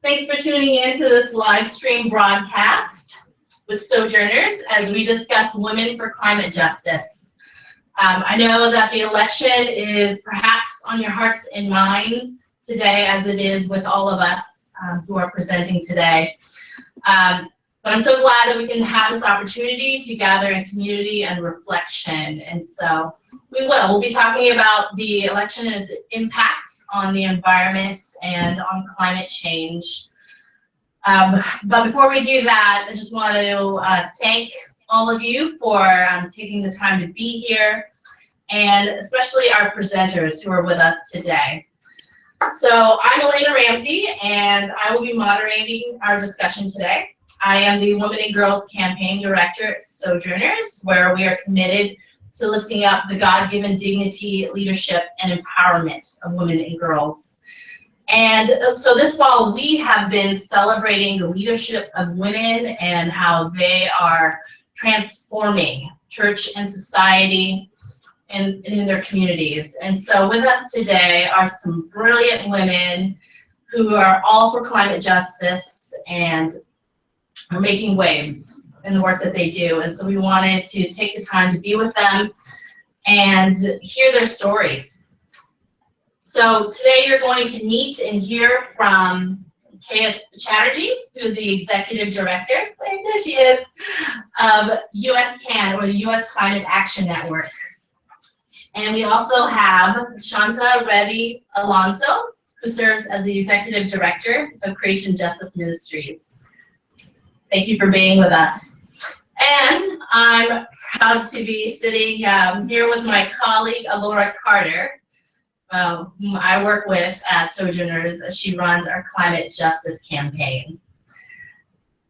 Thanks for tuning in to this live stream broadcast with Sojourners as we discuss women for climate justice. I know that the election is perhaps on your hearts and minds today, as it is with all of us who are presenting today. But I'm so glad that we can have this opportunity to gather in community and reflection. And so we'll be talking about the election and its impacts on the environment and on climate change. But before we do that, I just want to thank all of you for taking the time to be here, and especially our presenters who are with us today. So I'm Elena Ramsey, and I will be moderating our discussion today. I am the Women and Girls Campaign Director at Sojourners, where we are committed to lifting up the God-given dignity, leadership, and empowerment of women and girls. And so this fall, we have been celebrating the leadership of women and how they are transforming church and society and in their communities. And so with us today are some brilliant women who are all for climate justice and are making waves in the work that they do. And so we wanted to take the time to be with them and hear their stories. So today you're going to meet and hear from Keya Chatterjee, who is the Executive Director, wait, there she is, of USCAN, or the U.S. Climate Action Network. And we also have Shantha Ready Alonso, who serves as the Executive Director of Creation Justice Ministries. Thank you for being with us. And I'm proud to be sitting here with my colleague, Alaura Carter, whom I work with at Sojourners. She runs our climate justice campaign.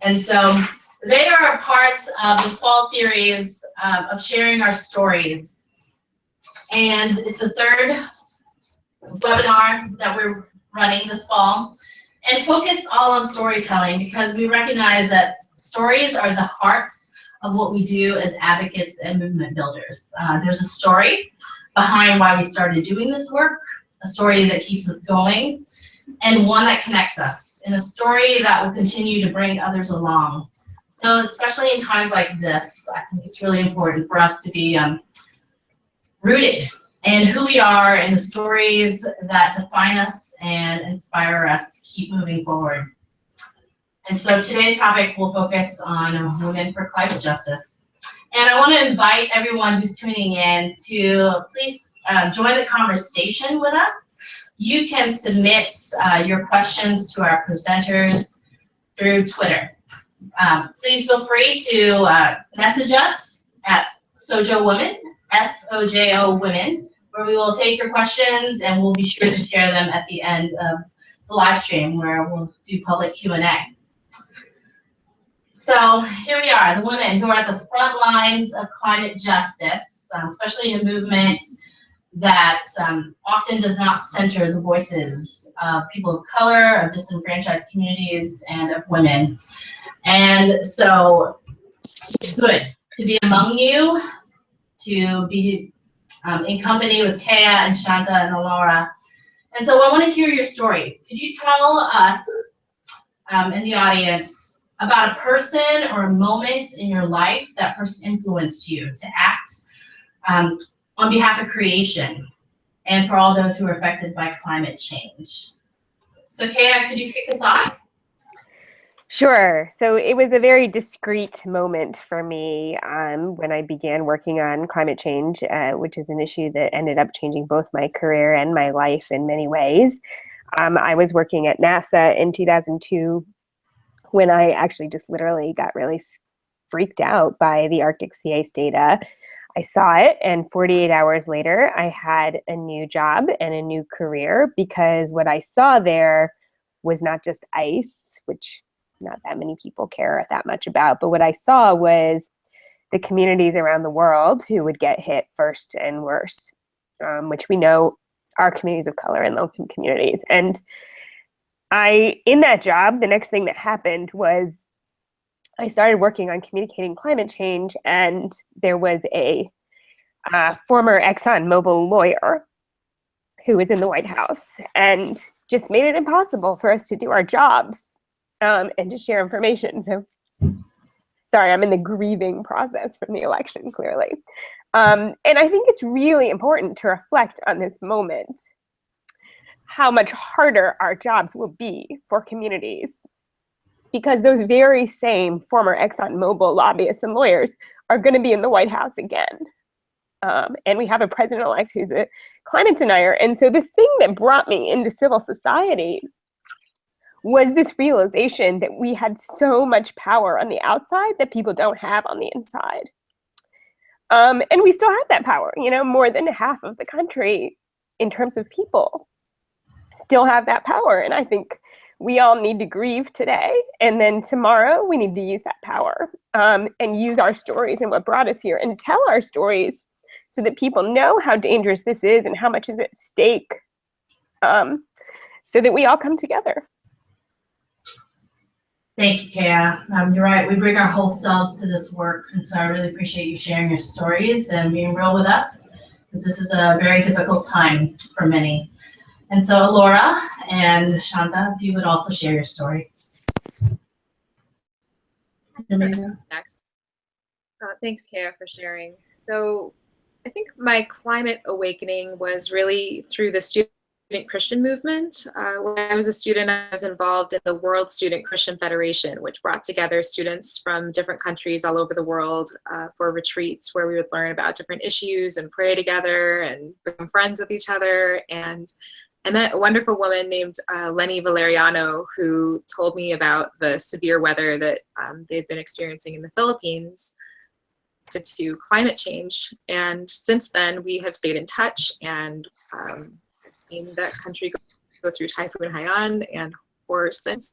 And so they are a part of this fall series of sharing our stories. And it's the third webinar that we're running this fall, and focus all on storytelling, because we recognize that stories are the heart of what we do as advocates and movement builders. There's a story behind why we started doing this work, a story that keeps us going, and one that connects us, and a story that will continue to bring others along. So especially in times like this, I think it's really important for us to be rooted in who we are and the stories that define us and inspire us to keep moving forward. And so today's topic will focus on women for climate justice. And I want to invite everyone who's tuning in to please join the conversation with us. You can submit your questions to our presenters through Twitter. Please feel free to message us at Sojo Women, S-O-J-O Women, where we will take your questions and we'll be sure to share them at the end of the live stream, where we'll do public Q&A. So here we are, the women who are at the front lines of climate justice, especially in a movement that often does not center the voices of people of color, of disenfranchised communities, and of women. And so it's good to be among you, to be in company with Keya and Shantha and Alaura. And so I want to hear your stories. Could you tell us in the audience about a person or a moment in your life that person influenced you to act on behalf of creation and for all those who are affected by climate change? So Keya, could you kick us off? Sure. So it was a very discrete moment for me when I began working on climate change, which is an issue that ended up changing both my career and my life in many ways. I was working at NASA in 2002 when I actually just literally got really freaked out by the Arctic sea ice data. I saw it, and 48 hours later, I had a new job and a new career, because what I saw there was not just ice, which not that many people care that much about, but what I saw was the communities around the world who would get hit first and worst, which we know are communities of color and low communities. And in that job, the next thing that happened was I started working on communicating climate change, and there was a former ExxonMobil lawyer who was in the White House, and just made it impossible for us to do our jobs and to share information. So sorry, I'm in the grieving process from the election, clearly. And I think it's really important to reflect on this moment, how much harder our jobs will be for communities, because those very same former ExxonMobil lobbyists and lawyers are going to be in the White House again. And we have a president-elect who's a climate denier. And so the thing that brought me into civil society was this realization that we had so much power on the outside that people don't have on the inside. And we still have that power. You know, more than half of the country, in terms of people, still have that power. And I think we all need to grieve today. And then tomorrow, we need to use that power and use our stories and what brought us here and tell our stories so that people know how dangerous this is and how much is at stake, so that we all come together. Thank you, Keya. You're right. We bring our whole selves to this work. And so I really appreciate you sharing your stories and being real with us, because this is a very difficult time for many. And so Alaura and Shantha, if you would also share your story. Next. Thanks, Keya, for sharing. So I think my climate awakening was really through the student Christian movement. When I was a student, I was involved in the World Student Christian Federation, which brought together students from different countries all over the world for retreats where we would learn about different issues and pray together and become friends with each other. And I met a wonderful woman named Lenny Valeriano, who told me about the severe weather that they've been experiencing in the Philippines to climate change. And since then, we have stayed in touch, and I've seen that country go through Typhoon Haiyan and horror since.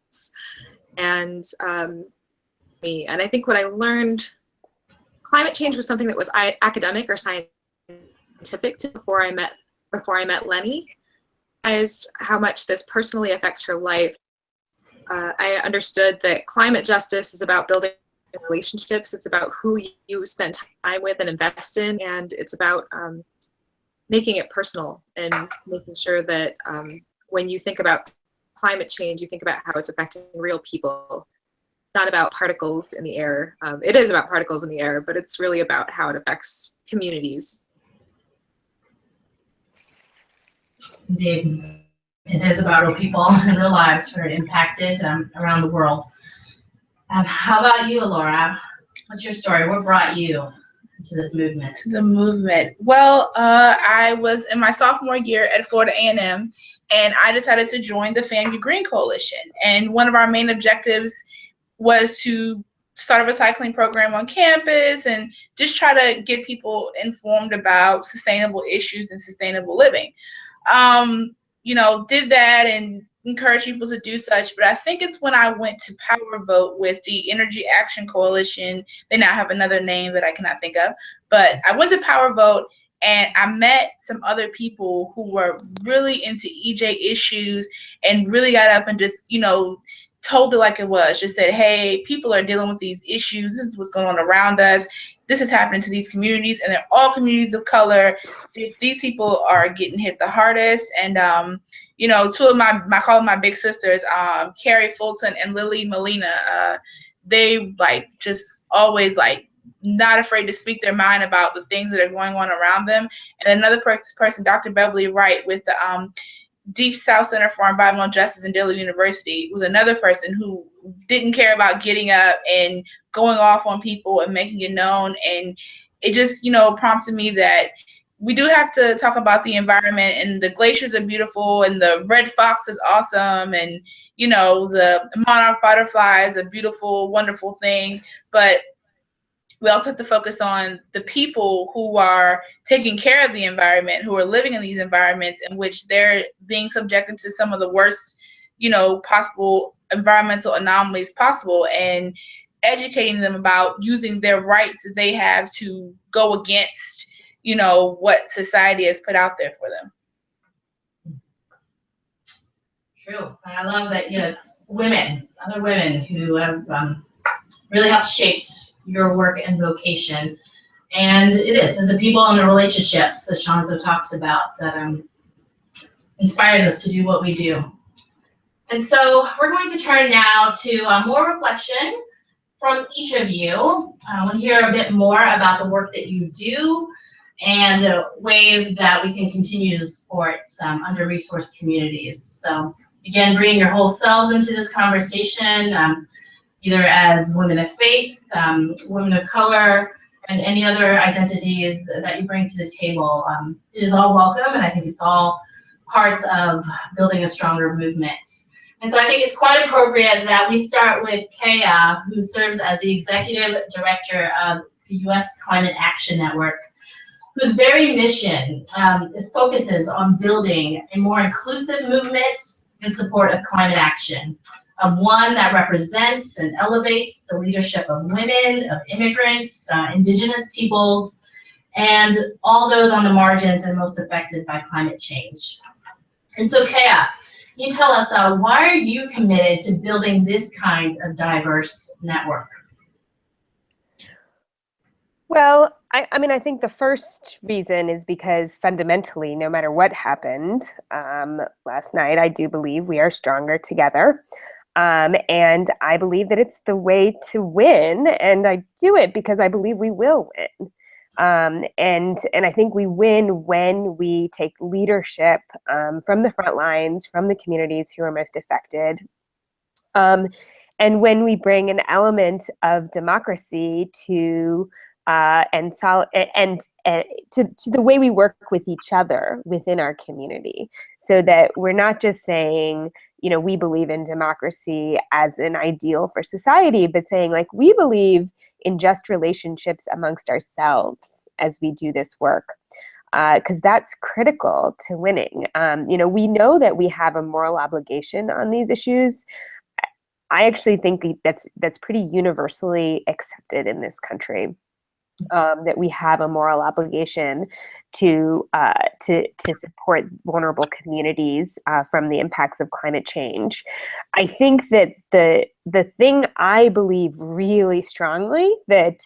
And I think what I learned, climate change was something that was academic or scientific before I met Lenny. Realized how much this personally affects her life. I understood that climate justice is about building relationships. It's about who you spend time with and invest in, and it's about making it personal and making sure that when you think about climate change, you think about how it's affecting real people. It's not about particles in the air. It is about particles in the air, but it's really about how it affects communities. Indeed, it is about real people and real lives who are impacted around the world. How about you, Alaura? What's your story? What brought you to this movement? The movement. Well, I was in my sophomore year at Florida A&M, and I decided to join the FAMU Green Coalition. And one of our main objectives was to start a recycling program on campus and just try to get people informed about sustainable issues and sustainable living. Did that and encourage people to do such. But I think it's when I went to Power Vote with the Energy Action Coalition. They now have another name that I cannot think of. But I went to Power Vote and I met some other people who were really into EJ issues and really got up and just, told it like it was. Just said, hey, people are dealing with these issues. This is what's going on around us. This is happening to these communities, and they're all communities of color. These people are getting hit the hardest. And, two of my big sisters, Carrie Fulton and Lily Molina, they just always not afraid to speak their mind about the things that are going on around them. And another person, Dr. Beverly Wright with the Deep South Center for Environmental Justice in Dillard University, was another person who didn't care about getting up and going off on people and making it known. And it just, prompted me that we do have to talk about the environment, and the glaciers are beautiful, and the red fox is awesome, and, the monarch butterfly is a beautiful, wonderful thing. But we also have to focus on the people who are taking care of the environment, who are living in these environments in which they're being subjected to some of the worst, possible environmental anomalies possible, and educating them about using their rights that they have to go against, what society has put out there for them. True. And I love that it's other women who have really helped shape your work and vocation. And it is the people and the relationships that Shantha talks about that inspires us to do what we do. And so we're going to turn now to more reflection from each of you. I want to hear a bit more about the work that you do and ways that we can continue to support under-resourced communities. So again, bring your whole selves into this conversation, either as women of faith, women of color, and any other identities that you bring to the table. It is all welcome, and I think it's all part of building a stronger movement. And so I think it's quite appropriate that we start with Keya, who serves as the Executive Director of the U.S. Climate Action Network, whose very mission focuses on building a more inclusive movement in support of climate action, one that represents and elevates the leadership of women, of immigrants, indigenous peoples, and all those on the margins and most affected by climate change. And so Keya, can you tell us why are you committed to building this kind of diverse network? Well, I mean, I think the first reason is because fundamentally, no matter what happened last night, I do believe we are stronger together. And I believe that it's the way to win, and I do it because I believe we will win. And I think we win when we take leadership from the front lines, from the communities who are most affected. And when we bring an element of democracy to to the way we work with each other within our community, so that we're not just saying, you know, we believe in democracy as an ideal for society, but saying, like, we believe in just relationships amongst ourselves as we do this work, because that's critical to winning. You know, we know that we have a moral obligation on these issues. I actually think that's pretty universally accepted in this country. That we have a moral obligation to support vulnerable communities from the impacts of climate change. I think that the thing I believe really strongly that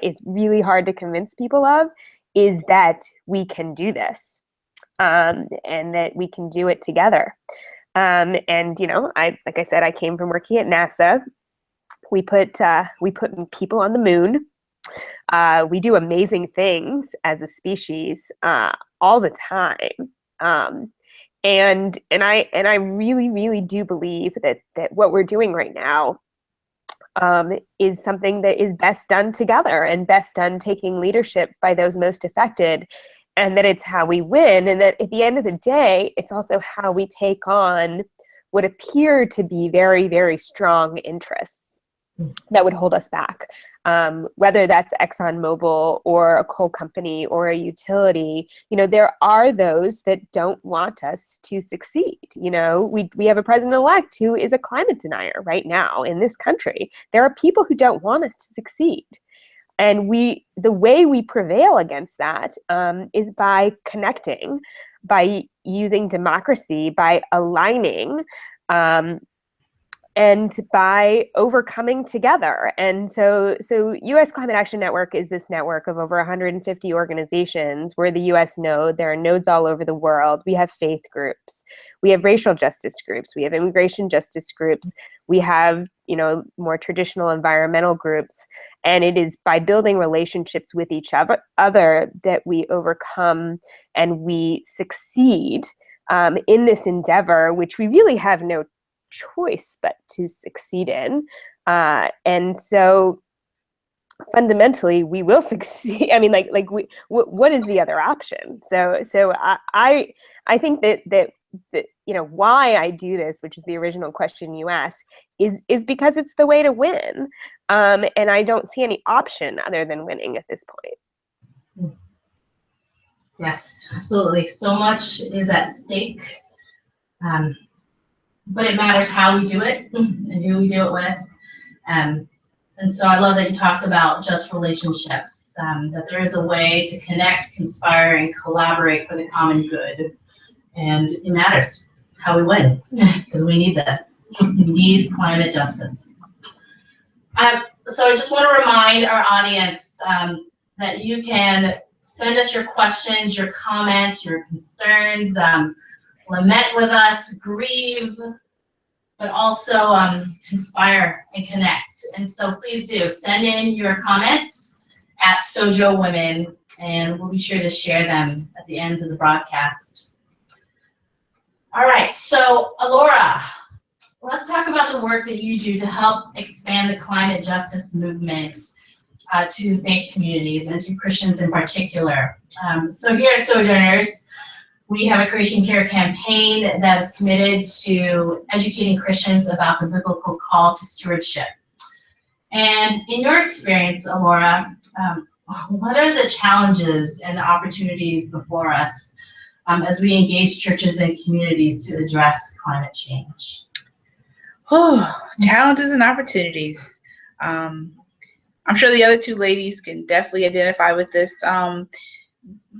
is really hard to convince people of is that we can do this, and that we can do it together. And you know, like I said, I came from working at NASA. We put people on the moon. We do amazing things as a species all the time, and I really do believe that what we're doing right now is something that is best done together and best done taking leadership by those most affected, and that it's how we win, and that at the end of the day, it's also how we take on what appear to be very, very strong interests that would hold us back, whether that's ExxonMobil or a coal company or a utility. You know, there are those that don't want us to succeed. You know, we have a president-elect who is a climate denier right now in this country. There are people who don't want us to succeed. And the way we prevail against that is by connecting, by using democracy, by aligning, and by overcoming together. And so U.S. Climate Action Network is this network of over 150 organizations. We're the U.S. node. There are nodes all over the world. We have faith groups. We have racial justice groups. We have immigration justice groups. We have, you know, more traditional environmental groups. And it is by building relationships with each other that we overcome and we succeed in this endeavor, which we really have no choice but to succeed in, and so fundamentally we will succeed. I mean, what is the other option? So I think that you know, why I do this, which is the original question you asked, is because it's the way to win, and I don't see any option other than winning at this point. Yes, absolutely. So much is at stake. But it matters how we do it and who we do it with. And so I love that you talked about just relationships, that there is a way to connect, conspire, and collaborate for the common good. And it matters how we win, because we need this. We need climate justice. So I just want to remind our audience that you can send us your questions, your comments, your concerns, lament with us, grieve, but also inspire and connect. And so please do send in your comments at Sojo Women, and we'll be sure to share them at the end of the broadcast. All right, so Alaura, let's talk about the work that you do to help expand the climate justice movement to faith communities and to Christians in particular. So here at Sojourners, we have a Creation Care campaign that is committed to educating Christians about the biblical call to stewardship. And in your experience, Alaura, what are the challenges and the opportunities before us as we engage churches and communities to address climate change? Oh, challenges and opportunities. I'm sure the other two ladies can definitely identify with this.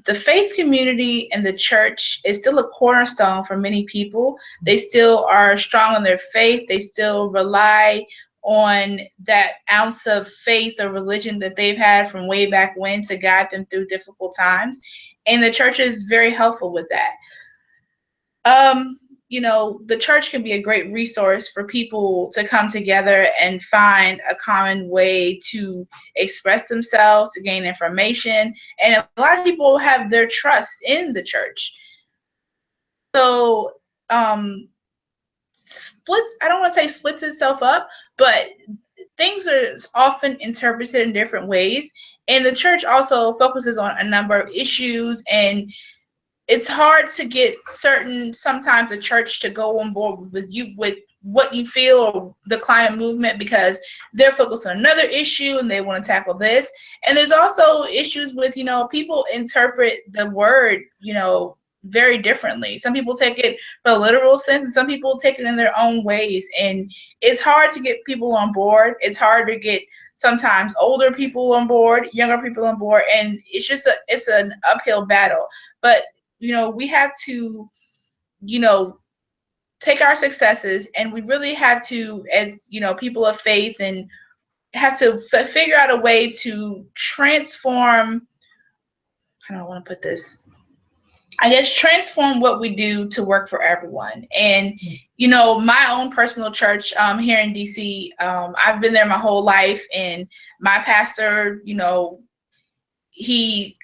The faith community and the church is still a cornerstone for many people. They still are strong in their faith. They still rely on that ounce of faith or religion that they've had from way back when to guide them through difficult times. And the church is very helpful with that. The church can be a great resource for people to come together and find a common way to express themselves, to gain information. And a lot of people have their trust in the church. So, I don't want to say splits itself up, but things are often interpreted in different ways. And the church also focuses on a number of issues, and it's hard to get sometimes the church to go on board with you with what you feel or the climate movement, because they're focused on another issue and they want to tackle this. And there's also issues with, people interpret the word, very differently. Some people take it for a literal sense, and some people take it in their own ways. And it's hard to get people on board. It's hard to get sometimes older people on board, younger people on board, and it's an uphill battle. But we have to, take our successes, and we really have to, as people of faith, and have to figure out a way to transform. I don't want to put this. I guess transform what we do to work for everyone. And my own personal church here in DC, I've been there my whole life, and my pastor,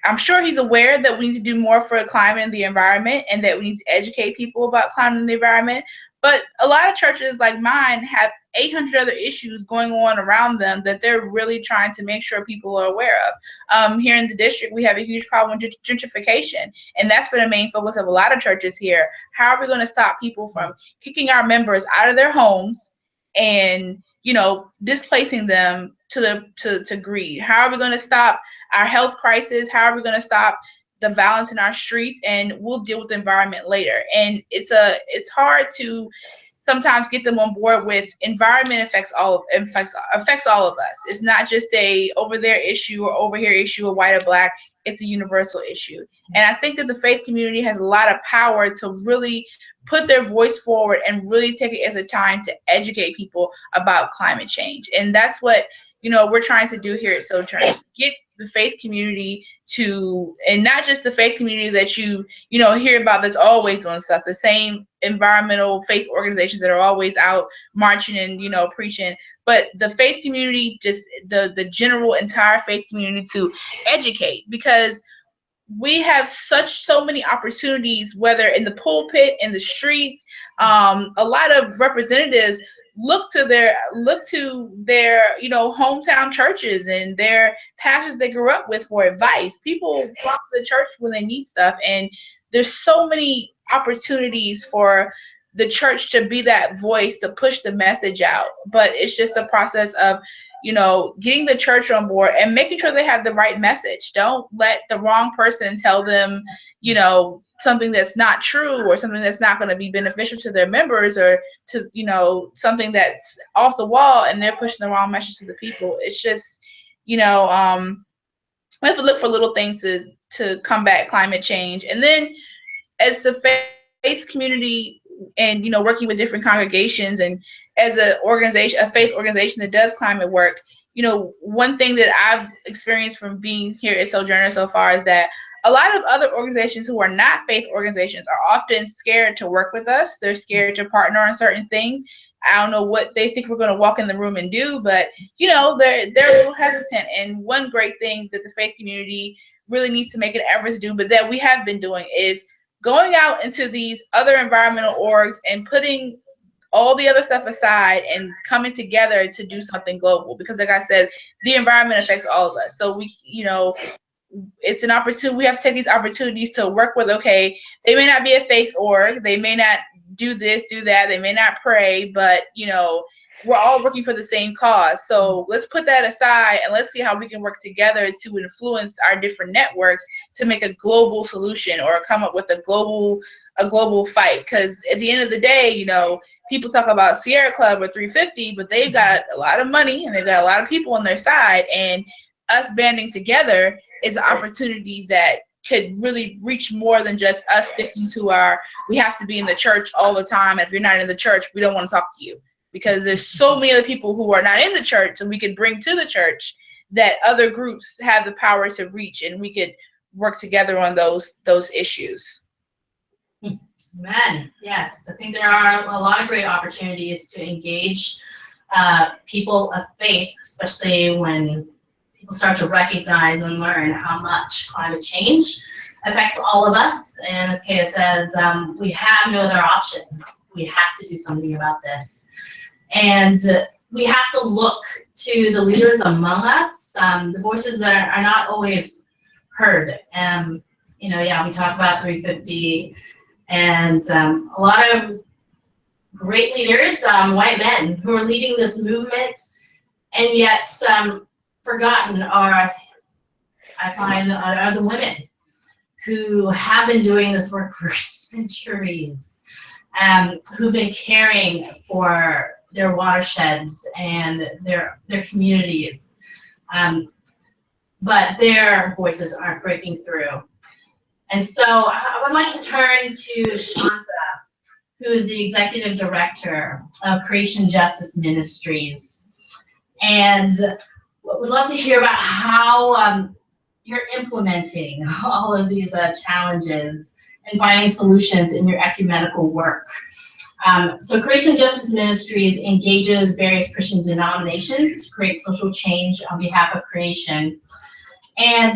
I'm sure he's aware that we need to do more for the climate and the environment, and that we need to educate people about climate and the environment. But a lot of churches like mine have 800 other issues going on around them that they're really trying to make sure people are aware of. Here in the district, we have a huge problem with gentrification, and that's been a main focus of a lot of churches here. How are we going to stop people from kicking our members out of their homes and displacing them to greed? How are we going to stop our health crisis? How are we going to stop the violence in our streets? And we'll deal with the environment later. And it's hard to sometimes get them on board with environment affects all of us. It's not just a over there issue or over here issue, or white or black. It's a universal issue. And I think that the faith community has a lot of power to really put their voice forward and really take it as a time to educate people about climate change. And that's what we're trying to do here at Sojourners. Get the faith community to, and not just the faith community that you hear about that's always doing stuff, the same environmental faith organizations that are always out marching and preaching, but the faith community, just the general entire faith community, to educate, because we have so many opportunities, whether in the pulpit, in the streets. A lot of representatives look to their hometown churches and their pastors they grew up with for advice. People flock to the church when they need stuff, and there's so many opportunities for the church to be that voice to push the message out. But it's just a process of getting the church on board and making sure they have the right message. Don't let the wrong person tell them, something that's not true, or something that's not going to be beneficial to their members, or to, something that's off the wall, and they're pushing the wrong message to the people. It's just, we have to look for little things to combat climate change. And then as a faith community, and working with different congregations, and as a faith organization that does climate work, one thing that I've experienced from being here at Sojourners so far is that a lot of other organizations who are not faith organizations are often scared to work with us. They're scared to partner on certain things. I don't know what they think we're going to walk in the room and do, but you know, they're a little hesitant. And one great thing that the faith community really needs to make an effort to do, but that we have been doing, is going out into these other environmental orgs and putting all the other stuff aside and coming together to do something global. Because like I said, the environment affects all of us. So we, you know, it's an opportunity. We have to take these opportunities to work with, okay, they may not be a faith org, they may not do this, do that, they may not pray, but you know, we're all working for the same cause. So let's put that aside and let's see how we can work together to influence our different networks to make a global solution or come up with a global fight. Because at the end of the day, you know, people talk about Sierra Club or 350, but they've got a lot of money and they've got a lot of people on their side, and us banding together is an opportunity that could really reach more than just us sticking to we have to be in the church all the time. If you're not in the church, we don't want to talk to you. Because there's so many other people who are not in the church and we can bring to the church that other groups have the power to reach, and we could work together on those issues. Amen. Yes, I think there are a lot of great opportunities to engage people of faith, especially when people start to recognize and learn how much climate change affects all of us. And as Keya says, we have no other option. We have to do something about this. And we have to look to the leaders among us, the voices that are not always heard. You know, yeah, we talk about 350 and a lot of great leaders, white men, who are leading this movement, and yet forgotten are, I find, are the women who have been doing this work for centuries, who've been caring for their watersheds and their communities, but their voices aren't breaking through. And so I would like to turn to Shantha, who is the Executive Director of Creation Justice Ministries, and would love to hear about how you're implementing all of these challenges and finding solutions in your ecumenical work. So Creation Justice Ministries engages various Christian denominations to create social change on behalf of creation. And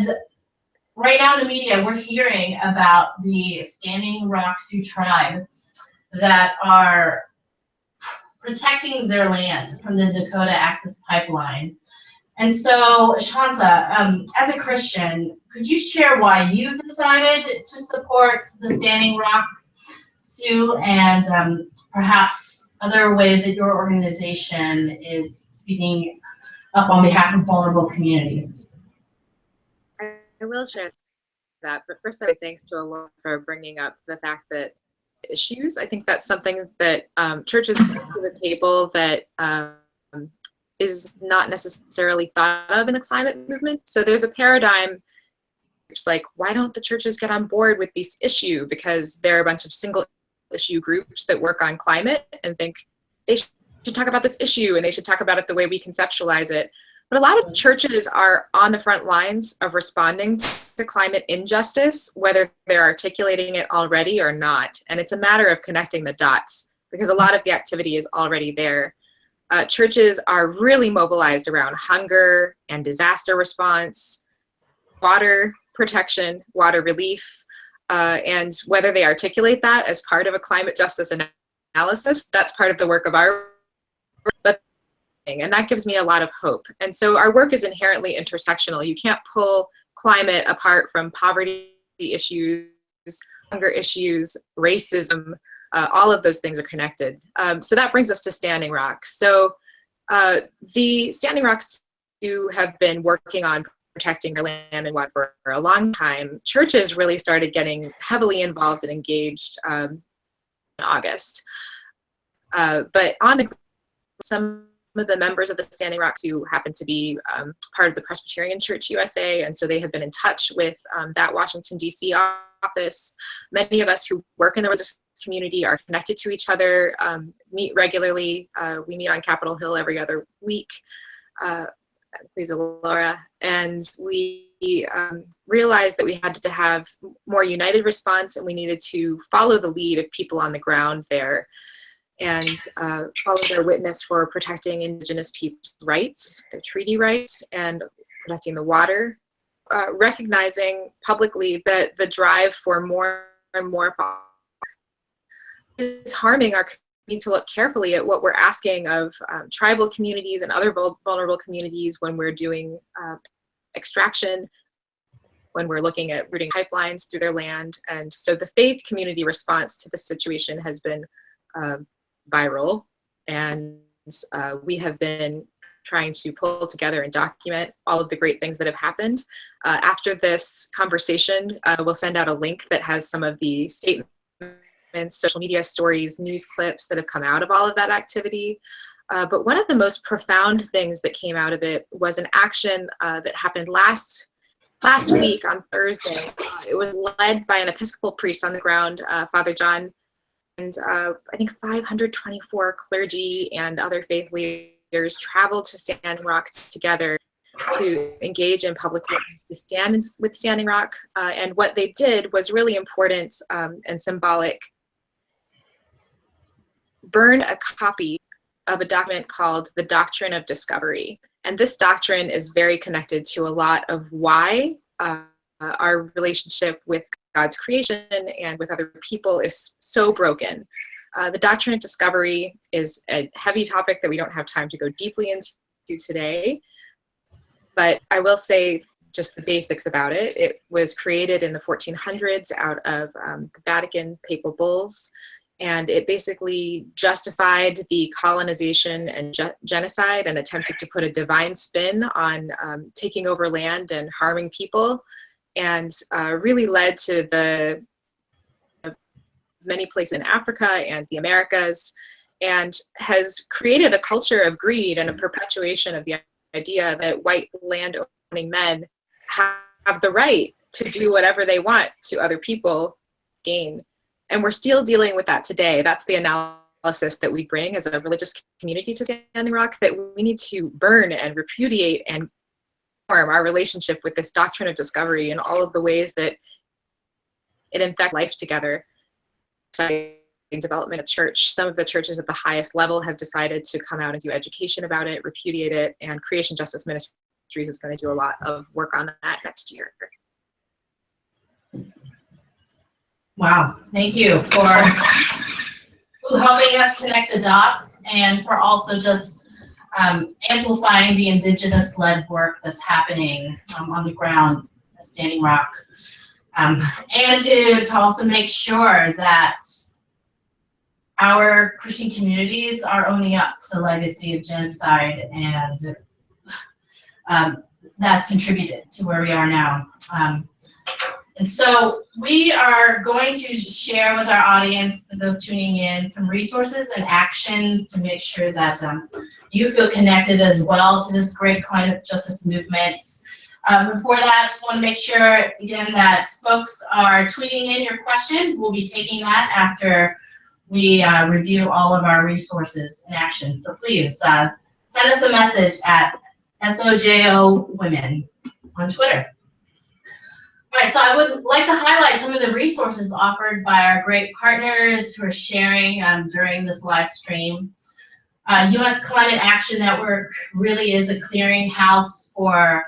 right now in the media, we're hearing about the Standing Rock Sioux Tribe that are protecting their land from the Dakota Access Pipeline. And so, Shantha, as a Christian, could you share why you decided to support the Standing Rock Sioux, and perhaps other ways that your organization is speaking up on behalf of vulnerable communities? I will share that, but first I would thanks to Alaura for bringing up the fact that issues. I think that's something that churches bring to the table that is not necessarily thought of in the climate movement. So there's a paradigm. It's like, why don't the churches get on board with this issue? Because there are a bunch of single issue groups that work on climate and think they should talk about this issue and they should talk about it the way we conceptualize it. But a lot of churches are on the front lines of responding to climate injustice, whether they're articulating it already or not. And it's a matter of connecting the dots, because a lot of the activity is already there. Churches are really mobilized around hunger and disaster response, water protection, water relief, and whether they articulate that as part of a climate justice analysis, that's part of the work of our work. And that gives me a lot of hope. And so our work is inherently intersectional. You can't pull climate apart from poverty issues, hunger issues, racism. All of those things are connected. So that brings us to Standing Rock. So the Standing Rocks have been working on protecting their land and water for a long time. Churches really started getting heavily involved and engaged in August. But on the some of the members of the Standing Rock Sioux happen to be part of the Presbyterian Church USA, and so they have been in touch with that Washington, D.C. office. Many of us who work in the religious community are connected to each other, meet regularly. We meet on Capitol Hill every other week. Please, Alaura. And we realized that we had to have more united response, and we needed to follow the lead of people on the ground there. and follow their witness for protecting indigenous people's rights, their treaty rights, and protecting the water, recognizing publicly that the drive for more and more is harming our community. Need to look carefully at what we're asking of tribal communities and other vulnerable communities when we're doing extraction, when we're looking at routing pipelines through their land. And so the faith community response to this situation has been viral, and we have been trying to pull together and document all of the great things that have happened. After this conversation, we'll send out a link that has some of the statements and social media stories, news clips that have come out of all of that activity. But one of the most profound things that came out of it was an action that happened last week on Thursday. It was led by an Episcopal priest on the ground, Father John, and I think 524 clergy and other faith leaders traveled to Standing Rock together to engage in public witness, to stand with Standing Rock. And what they did was really important and symbolic. Burn a copy of a document called the Doctrine of Discovery. And this doctrine is very connected to a lot of why our relationship with God's creation and with other people is so broken. The Doctrine of Discovery is a heavy topic that we don't have time to go deeply into today, but I will say just the basics about it. It was created in the 1400s out of the Vatican papal bulls, and it basically justified the colonization and genocide and attempted to put a divine spin on taking over land and harming people, and really led to the many places in Africa and the Americas, and has created a culture of greed and a perpetuation of the idea that white land-owning men have the right to do whatever they want to other people gain. And we're still dealing with that today. That's the analysis that we bring as a religious community to Standing Rock, that we need to burn and repudiate and form our relationship with this doctrine of discovery and all of the ways that it infects life together. Development of church. Some of the churches at the highest level have decided to come out and do education about it, repudiate it, and Creation Justice Ministries is going to do a lot of work on that next year. Wow, thank you for helping us connect the dots and for also just amplifying the indigenous-led work that's happening on the ground at Standing Rock. And to also make sure that our Christian communities are owning up to the legacy of genocide, and that's contributed to where we are now. And so we are going to share with our audience and those tuning in some resources and actions to make sure that you feel connected as well to this great climate justice movement. Before that, I just want to make sure, again, that folks are tweeting in your questions. We'll be taking that after we review all of our resources and actions. So please send us a message at SOJO Women on Twitter. All right, so I would like to highlight some of the resources offered by our great partners who are sharing during this live stream. U.S. Climate Action Network really is a clearinghouse for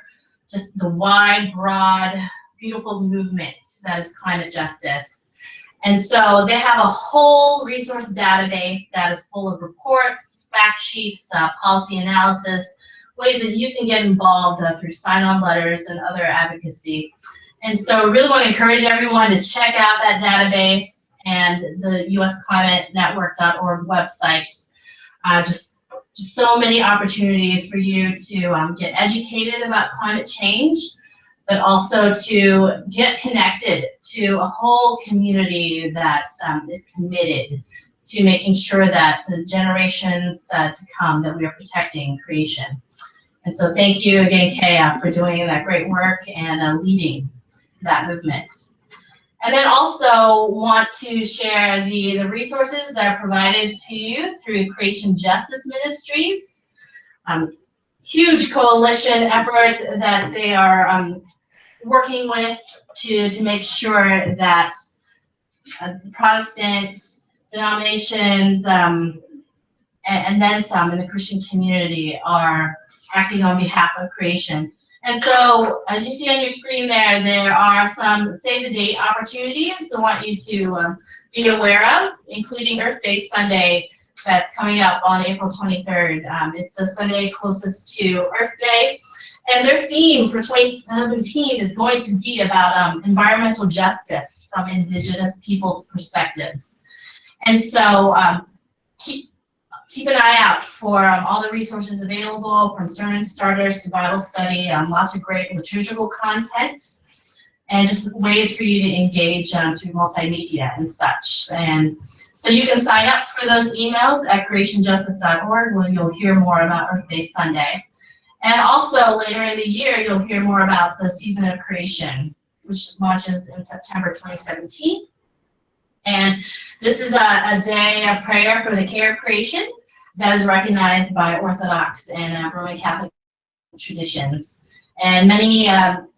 just the wide, broad, beautiful movement that is climate justice. And so they have a whole resource database that is full of reports, fact sheets, policy analysis, ways that you can get involved through sign-on letters and other advocacy. And so I really want to encourage everyone to check out that database and the usclimatenetwork.org website. Just so many opportunities for you to get educated about climate change, but also to get connected to a whole community that is committed to making sure that the generations to come that we are protecting creation. And so thank you again, Keya, for doing that great work and leading that movement. And then also want to share the resources that are provided to you through Creation Justice Ministries. Huge coalition effort that they are working with to make sure that the Protestant denominations, and then some in the Christian community are acting on behalf of creation. And so, as you see on your screen there are some save the date opportunities I want you to be aware of, including Earth Day Sunday that's coming up on April 23rd. It's the Sunday closest to Earth Day. And their theme for 2017 is going to be about environmental justice from indigenous people's perspectives. And so keep an eye out for all the resources available, from sermon starters to Bible study, lots of great liturgical content, and just ways for you to engage through multimedia and such. And so you can sign up for those emails at creationjustice.org, where you'll hear more about Earth Day Sunday. And also later in the year, you'll hear more about the Season of Creation, which launches in September 2017. And this is a day of prayer for the care of creation that is recognized by Orthodox and Roman Catholic traditions. And many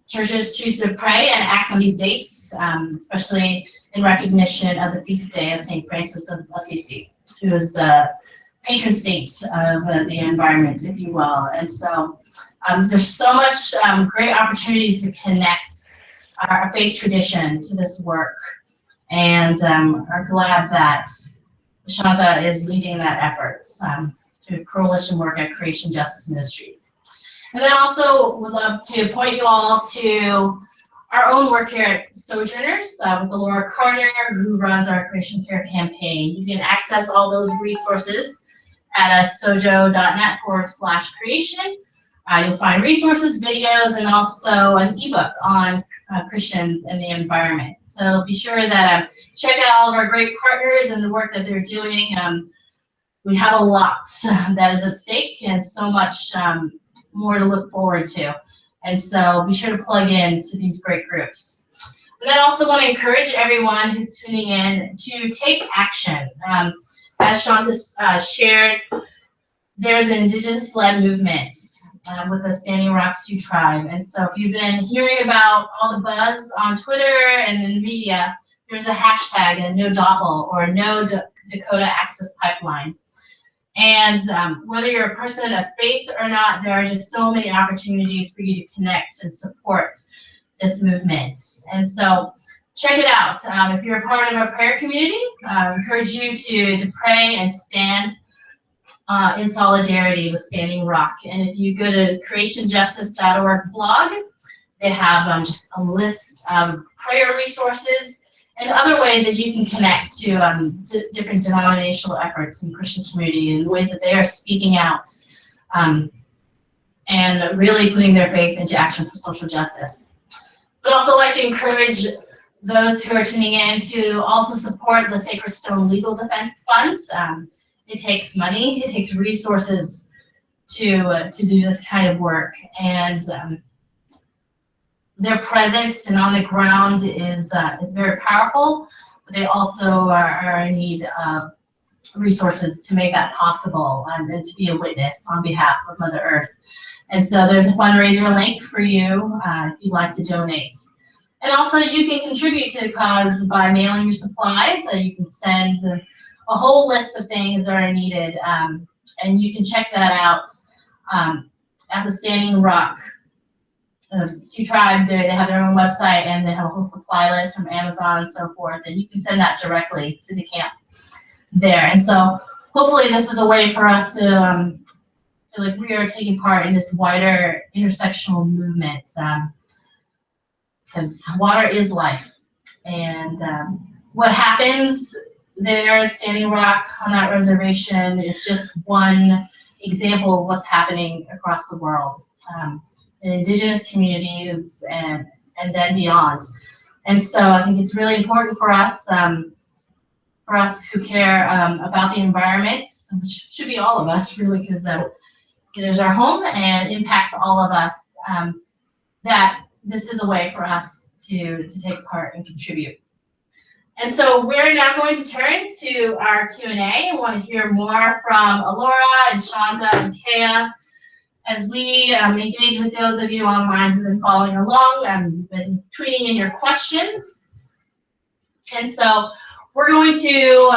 churches choose to pray and act on these dates, especially in recognition of the feast day of St. Francis of Assisi, who is the patron saint of the environment, if you will. And so there's so much great opportunities to connect our faith tradition to this work, and are glad that Shantha is leading that effort through coalition work at Creation Justice Ministries. And then also would love to point you all to our own work here at Sojourners with Alaura Carter, who runs our Creation Care campaign. You can access all those resources at sojo.net/creation. You'll find resources, videos, and also an ebook on Christians and the environment. So be sure that check out all of our great partners and the work that they're doing. We have a lot that is at stake and so much more to look forward to. And so be sure to plug in to these great groups. And then I also want to encourage everyone who's tuning in to take action. As Shantha shared, there's an indigenous-led movement with the Standing Rock Sioux Tribe. And so if you've been hearing about all the buzz on Twitter and in the media, there's a hashtag, and no Doppel or no Dakota Access Pipeline. And whether you're a person of faith or not, there are just so many opportunities for you to connect and support this movement. And so check it out. If you're a part of our prayer community, I encourage you to pray and stand in solidarity with Standing Rock. And if you go to creationjustice.org blog, they have just a list of prayer resources and other ways that you can connect to different denominational efforts in the Christian community and ways that they are speaking out and really putting their faith into action for social justice. But also like to encourage those who are tuning in to also support the Sacred Stone Legal Defense Fund. It takes money, it takes resources to do this kind of work, and their presence and on the ground is very powerful, but they also are in need of resources to make that possible and to be a witness on behalf of Mother Earth. And so there's a fundraiser link for you if you'd like to donate. And also you can contribute to the cause by mailing your supplies. So you can send a whole list of things that are needed, and you can check that out at the Standing Rock Sioux Tribe. They have their own website, and they have a whole supply list from Amazon and so forth, and you can send that directly to the camp there. And so hopefully this is a way for us to feel like we are taking part in this wider intersectional movement, because water is life. And what happens there, Standing Rock on that reservation, is just one example of what's happening across the world. In indigenous communities and then beyond. And so I think it's really important for us who care about the environment, which should be all of us really, because it is our home and impacts all of us, that this is a way for us to take part and contribute. And so we're now going to turn to our Q&A. I want to hear more from Alaura and Shantha and Keya as we engage with those of you online who've been following along and been tweeting in your questions. And so we're going to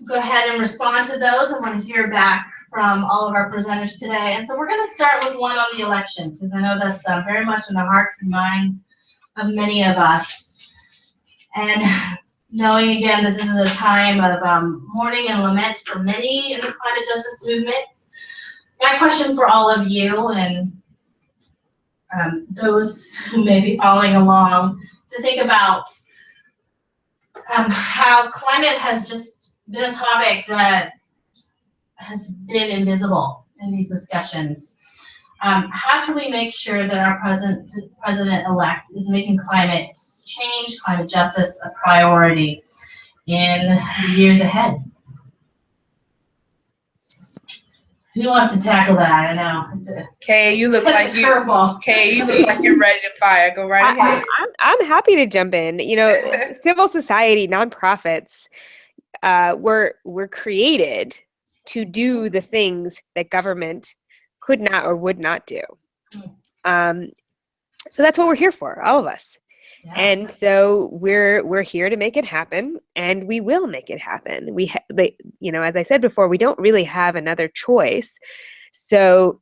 go ahead and respond to those. I want to hear back from all of our presenters today. And so we're going to start with one on the election, because I know that's very much in the hearts and minds of many of us. And knowing again that this is a time of mourning and lament for many in the climate justice movement, my question for all of you and those who may be following along, to think about how climate has just been a topic that has been invisible in these discussions. How can we make sure that our president-elect is making climate change, climate justice a priority in the years ahead? Who wants to tackle that? I know. Keya, you look like you. Keya, you look like you're ready to fire. Go right ahead. I'm happy to jump in. You know, civil society, nonprofits, were created to do the things that government could not or would not do. So that's what we're here for, all of us. Yeah. And so we're here to make it happen, and we will make it happen. As I said before, we don't really have another choice. So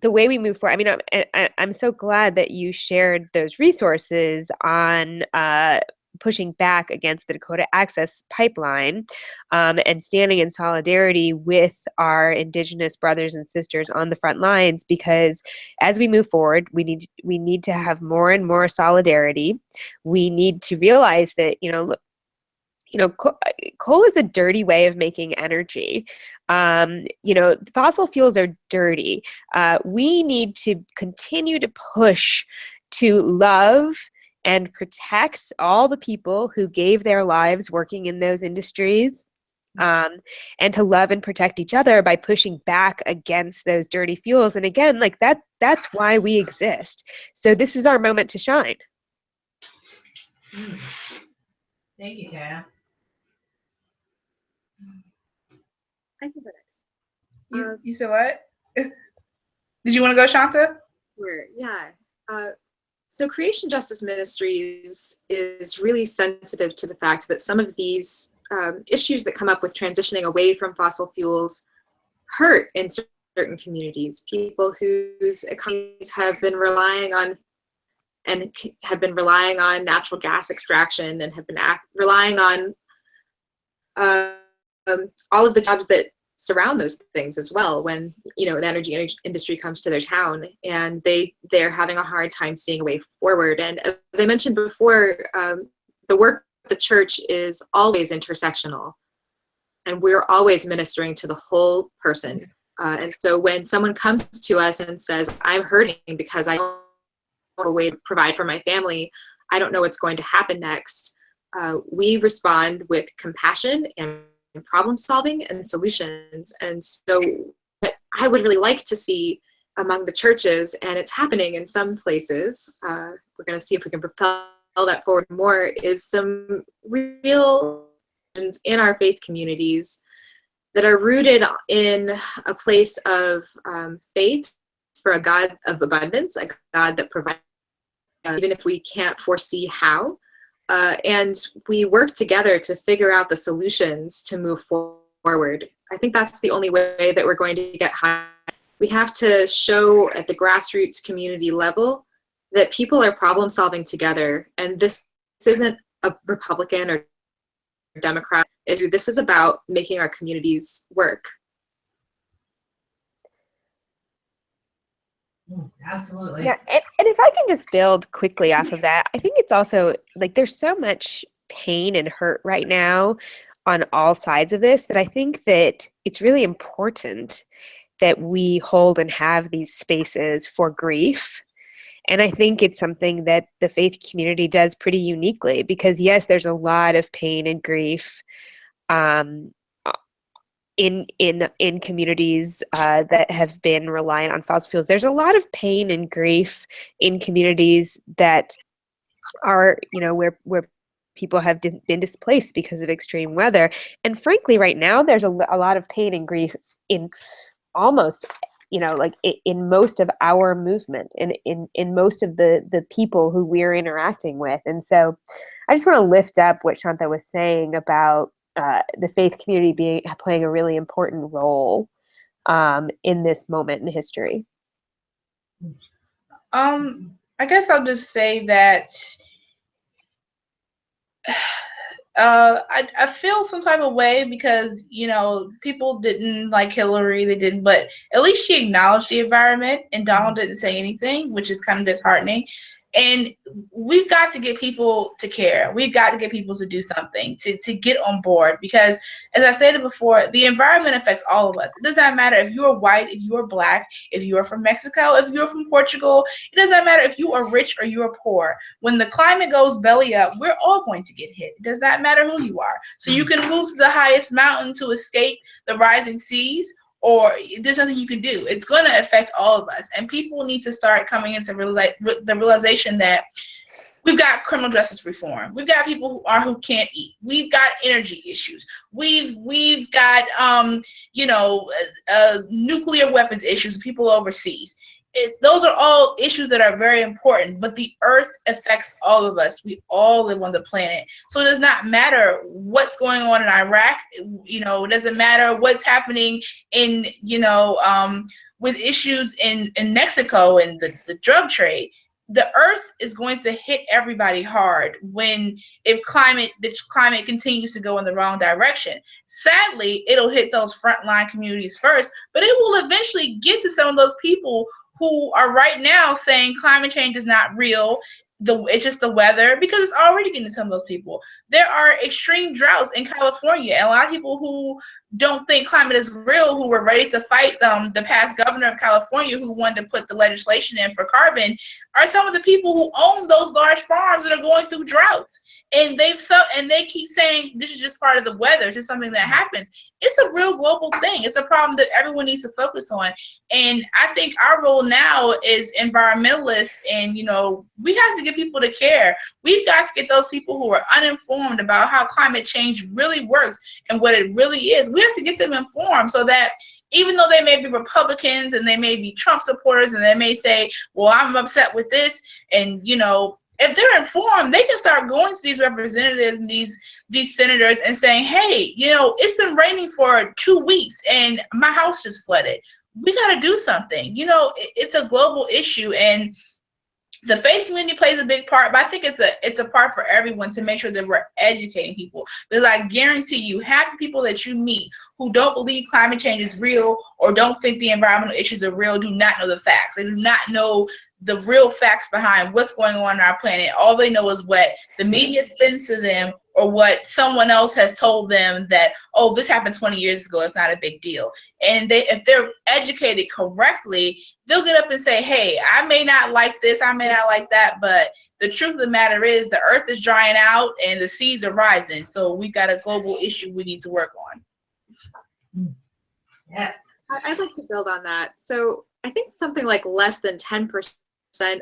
the way we move forward, I mean, I'm so glad that you shared those resources on pushing back against the Dakota Access Pipeline, and standing in solidarity with our indigenous brothers and sisters on the front lines, because as we move forward, we need to have more and more solidarity. We need to realize that, coal is a dirty way of making energy. Fossil fuels are dirty. We need to continue to push to love and protect all the people who gave their lives working in those industries, and to love and protect each other by pushing back against those dirty fuels. And again, like that's why we exist. So this is our moment to shine. Thank you, Keya. I can go next. You said what? Did you want to go, Shantha? Sure, yeah. So Creation Justice Ministries is really sensitive to the fact that some of these issues that come up with transitioning away from fossil fuels hurt in certain communities, people whose economies have been relying on natural gas extraction and have been relying on all of the jobs that surround those things as well. When an energy industry comes to their town, and they're having a hard time seeing a way forward. And as I mentioned before, the work of the church is always intersectional, and we're always ministering to the whole person. And so when someone comes to us and says, "I'm hurting because I don't have a way to provide for my family, I don't know what's going to happen next," we respond with compassion and problem solving and solutions. And so what I would really like to see among the churches, and it's happening in some places, we're going to see if we can propel that forward more, is some real in our faith communities that are rooted in a place of faith for a God of abundance, a God that provides, even if we can't foresee how. And we work together to figure out the solutions to move forward. I think that's the only way that we're going to get high. We have to show at the grassroots community level that people are problem solving together. And this isn't a Republican or Democrat issue. This is about making our communities work. Absolutely. Yeah, and if I can just build quickly off of that, I think it's also like there's so much pain and hurt right now on all sides of this that I think that it's really important that we hold and have these spaces for grief. And I think it's something that the faith community does pretty uniquely, because yes, there's a lot of pain and grief in communities that have been reliant on fossil fuels. There's a lot of pain and grief in communities that are, where people have been displaced because of extreme weather. And frankly, right now, there's a lot of pain and grief in almost, in most of our movement, in most of the people who we're interacting with. And so I just want to lift up what Shantha was saying about the faith community playing a really important role in this moment in history? I guess I'll just say that I feel some type of way because, people didn't like Hillary, they didn't, but at least she acknowledged the environment and Donald didn't say anything, which is kind of disheartening. And we've got to get people to care. We've got to get people to do something, to get on board, because as I said before, the environment affects all of us. It doesn't matter if you're white, if you're black, if you're from Mexico, if you're from Portugal. It doesn't matter if you are rich or you are poor. When the climate goes belly up, we're all going to get hit. It does not matter who you are. So you can move to the highest mountain to escape the rising seas, or there's nothing you can do. It's going to affect all of us. And people need to start coming into the realization that we've got criminal justice reform. We've got people who can't eat. We've got energy issues. We've got nuclear weapons issues, people overseas. Those are all issues that are very important, but the earth affects all of us. We all live on the planet. So it does not matter what's going on in Iraq. It doesn't matter what's happening in, with issues in Mexico and the drug trade. The earth is going to hit everybody hard if the climate continues to go in the wrong direction. Sadly, it'll hit those frontline communities first, but it will eventually get to some of those people who are right now saying climate change is not real. It's just the weather, because it's already getting to some of those people. There are extreme droughts in California, and a lot of people who don't think climate is real, who were ready to fight the past governor of California who wanted to put the legislation in for carbon, are some of the people who own those large farms that are going through droughts. And they keep saying this is just part of the weather. It's just something that happens. It's a real global thing. It's a problem that everyone needs to focus on. And I think our role now is environmentalists, and we have to get people to care. We've got to get those people who are uninformed about how climate change really works and what it really is. We have to get them informed so that even though they may be Republicans and they may be Trump supporters and they may say, well, I'm upset with this, and if they're informed, they can start going to these representatives and these senators and saying, hey, it's been raining for 2 weeks and my house just flooded. We got to do something. It's a global issue, and the faith community plays a big part, but I think it's a part for everyone to make sure that we're educating people. Because I guarantee you, half the people that you meet who don't believe climate change is real or don't think the environmental issues are real do not know the facts. They do not know the real facts behind what's going on in our planet. All they know is what the media spins to them, or what someone else has told them that, oh, this happened 20 years ago, it's not a big deal. And if they're educated correctly, they'll get up and say, hey, I may not like this, I may not like that, but the truth of the matter is the earth is drying out and the seas are rising. So we've got a global issue we need to work on. Yes. I'd like to build on that. So I think something like less than 10%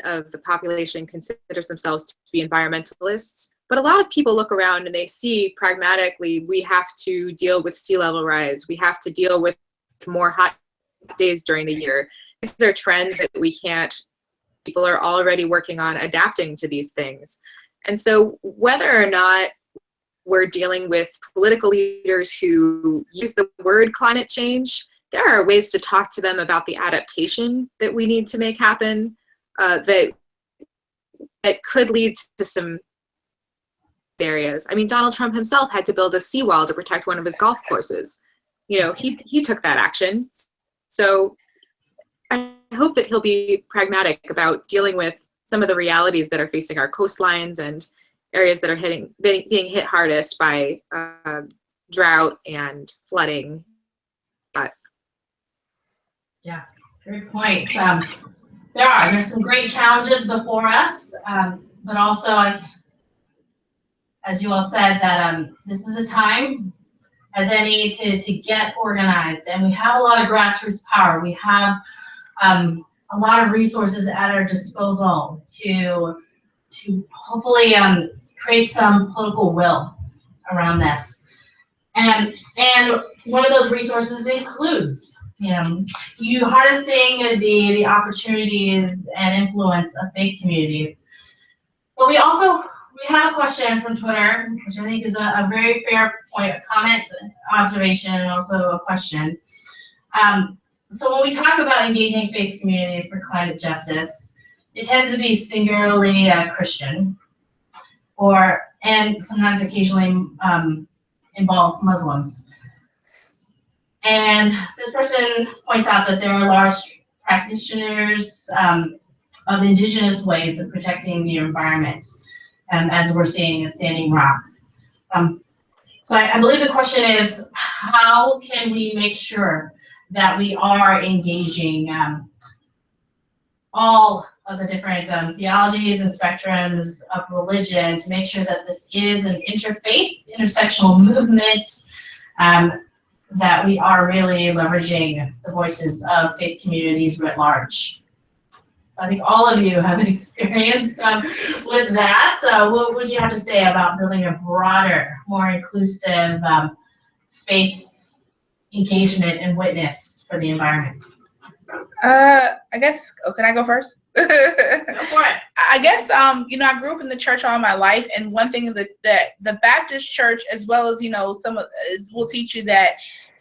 of the population considers themselves to be environmentalists. But a lot of people look around and they see pragmatically, we have to deal with sea level rise. We have to deal with more hot days during the year. These are trends that people are already working on adapting to these things. And so whether or not we're dealing with political leaders who use the word climate change, there are ways to talk to them about the adaptation that we need to make happen, that could lead to some areas. I mean, Donald Trump himself had to build a seawall to protect one of his golf courses. He took that action. So I hope that he'll be pragmatic about dealing with some of the realities that are facing our coastlines and areas that are being hit hardest by drought and flooding. Yeah, great point. There's some great challenges before us, but also, as you all said, that this is a time as any to get organized, and we have a lot of grassroots power. We have a lot of resources at our disposal to hopefully create some political will around this. And one of those resources includes you harnessing the opportunities and influence of faith communities. But we have a question from Twitter, which I think is a very fair point, a comment, observation, and also a question. So when we talk about engaging faith communities for climate justice, it tends to be singularly Christian, and sometimes occasionally involves Muslims. And this person points out that there are large practitioners of indigenous ways of protecting the environment, as we're seeing in Standing Rock. So I believe the question is, how can we make sure that we are engaging all of the different theologies and spectrums of religion to make sure that this is an interfaith, intersectional movement, that we are really leveraging the voices of faith communities writ large. So I think all of you have experience with that. What would you have to say about building a broader, more inclusive faith engagement and witness for the environment? I guess, can I go first? Go for it. I guess, you know, I grew up in the church all my life, and one thing that the Baptist church, as well as, you know, will teach you that,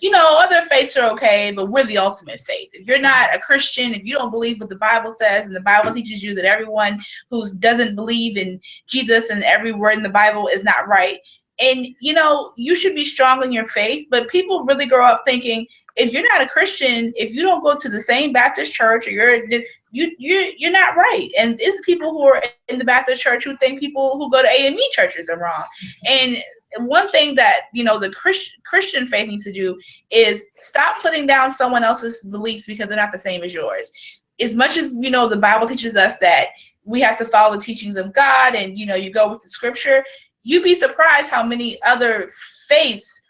you know, other faiths are okay, but we're the ultimate faith. If you're not a Christian, if you don't believe what the Bible says, and the Bible teaches you that everyone who doesn't believe in Jesus and every word in the Bible is not right. And, you know, you should be strong in your faith, but people really grow up thinking, if you're not a Christian, if you don't go to the same Baptist church, or you're not right. And it's people who are in the Baptist church who think people who go to AME churches are wrong. And one thing that, you know, the Christian faith needs to do is stop putting down someone else's beliefs because they're not the same as yours. As much as, you know, the Bible teaches us that we have to follow the teachings of God, and, you know, you go with the scripture, you'd be surprised how many other faiths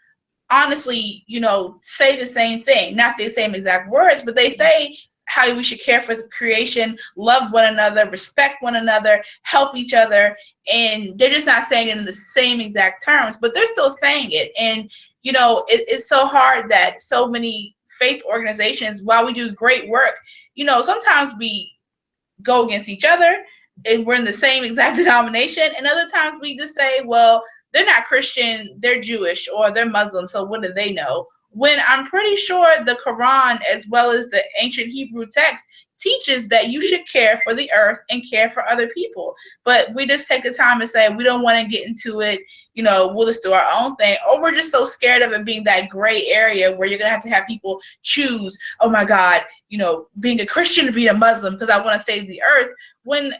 honestly, you know, say the same thing. Not the same exact words, but they say how we should care for the creation, love one another, respect one another, help each other. And they're just not saying it in the same exact terms, but they're still saying it. And, you know, it's so hard that so many faith organizations, while we do great work, you know, sometimes we go against each other and we're in the same exact denomination. And other times we just say, well, they're not Christian, they're Jewish, or they're Muslim, so what do they know? When I'm pretty sure the Quran, as well as the ancient Hebrew text, teaches that you should care for the earth and care for other people. But we just take the time and say, we don't want to get into it, you know, we'll just do our own thing. Or we're just so scared of it being that gray area where you're going to have people choose, oh my God, you know, being a Christian or being a Muslim because I want to save the earth. When